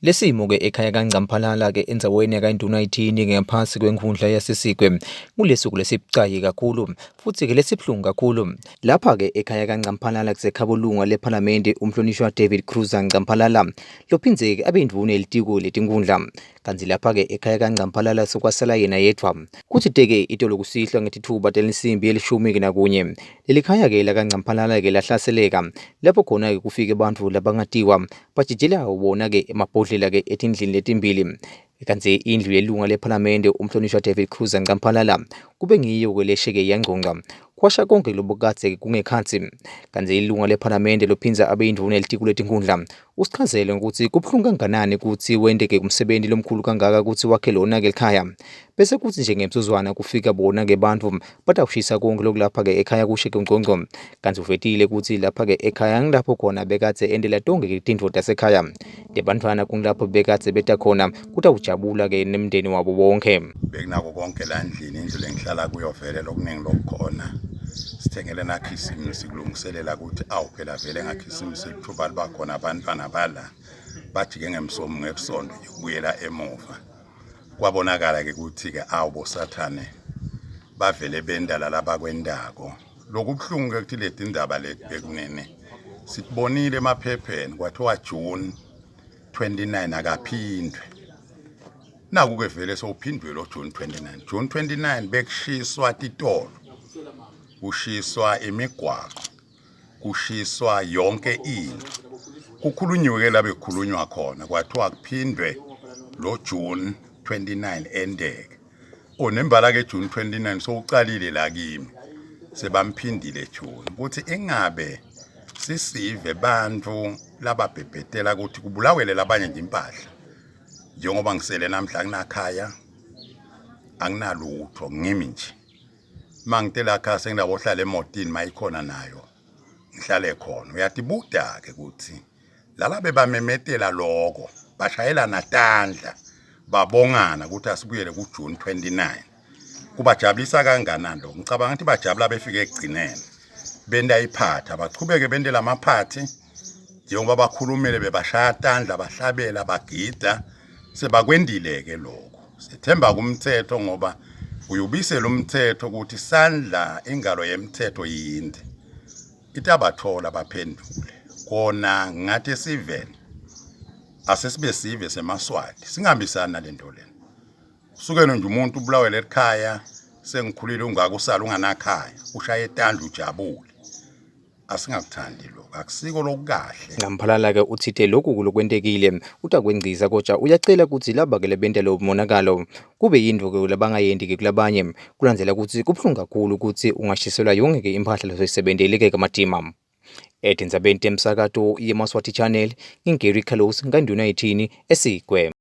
Lesimo ke ekhaya kaNcamphalala ke endzaweni yakaNduna ithini ke ngaphansi kwenkundla yaseSigwe kulesuku lesibucayi kakhulu futhi ke lesibuhlungu kakhulu. Lapha ke ekhaya kaNcamphalala kusekhabulunga lephalamende umhlonishwa David Cruzar Ncamphalala lophindze ke abe indvuna yelitiko letinkundla. Kanti lapha ke ekhaya kaNcamphalala sokwasala yena yedwa. Kuthi teke itolo kusihlwa ngetithuba telinsimbi yelishumi nakunye. Lelikhaya ke lakaNcamphalala ke lahlaseleka lapho khona ke kufike bantfu labangatiwa bajijela wona ke emabhodlela ke etindlini letimbili. Kanti indlu yelunga lephalamende umhlonishwa David Cruzar Ncamphalala kube ngiyo ke lesheke yangqongqa kwasha konke lobukatse kungekhatsi. Kanti ilunga lephalamende lophindza abe indvuna yelitiko letinkundla usichazele ukuthi kubuhlungu kanganani ukuthi wendeke kumsebenti lomkhulu kangaka ukuthi wakhe lona ke likhaya. Bese kuthi nje ngemsuzwana kufika bona ke bantfu batawushisa konke lokulapha ke ekhaya kushe ngongqo. Kanti uvetile ukuthi lapha ke ekhaya ngilapho khona bekatse endela tonke ke tintfo tasekhaya. Lebantfwana kungilapho bekatse beta khona kutawujabula ke nemndeni wabo wonke. Bekunako konke la ndlini indlu lengihlala kuyo vele lokuningi lokukhona. Sithengele nakhisimusi kulungiselela ukuthi phela vele ngakhisimusi lithuba liba khona abantwana bala bajike ngemsomo ngebusondo ukubuyela emuva. Kwabonakala ke ukuthi ke bosathane bavele bendala labakwendako. Lokubuhlungu ukuthi leti indaba leti bekunene sibonile emaphepheni kwathiwa June 29 akaphindwe. Naku-ke vele sowuphindwe lo June 29. June 29 bekushiswa titolo, kushiswa imigwaqo, kushiswa yonke into. Kukhulunywe ke la bekukhulunywa khona kwathiwa kuphindwe lo June 29 endeke. Nembala ke June 29 sowucalile la kimi. Sebamphindile June. Ukuthi ingabe sisive bantfu lababhebhetela ukuthi kubulawele labanye nje impahla. Njengoba ngisele namhla kunakhaya anginalutho ngimi nje. Mangitela khaya sengilabohlala emotini mayikhona nayo ngihlale khona. Uyatibuda ke ukuthi lala bebamemetela lokho bashayela natandla babongana ukuthi asibuyele ku June 29. Kubajabulisa kanganani lokho. Ngicabanga ukuthi bajabula befike ekugcineni. Benda iphatha bachubeke bende lamaphathi njengoba bakhulumile bebashaya tandla bahlabela bagida sebakwendile ke lokho. Sithemba kumthetho ngoba uyubisela umthetho ukuthi sandla ingalo yemthetho yinde. Itabathola baphendule. Kona ngathi sivele asesibe sive semaswati singambisana lento lena. Usukene nje umuntu ubulawele ekhaya sengikhulile ungakusala unganakhaya ushaye tandla ujabule. Asingakuthandi lokho akusiko lokukahle. Ncamphalala ke uthithe lokhu kulokwentekile utakwengciza kodwa uyacela ukuthi laba ke lebente lo monakalo kube yindvo ke labangayendi ke kulabanye kulandzela ukuthi kubuhlungu kakhulu ukuthi ungashiselwa yonke ke impahla lezoyisebentele ke kamadima. Edinzabeni temsakato yeMaswati Channel, Ngeri Khalos nganduna ithini eSigwe.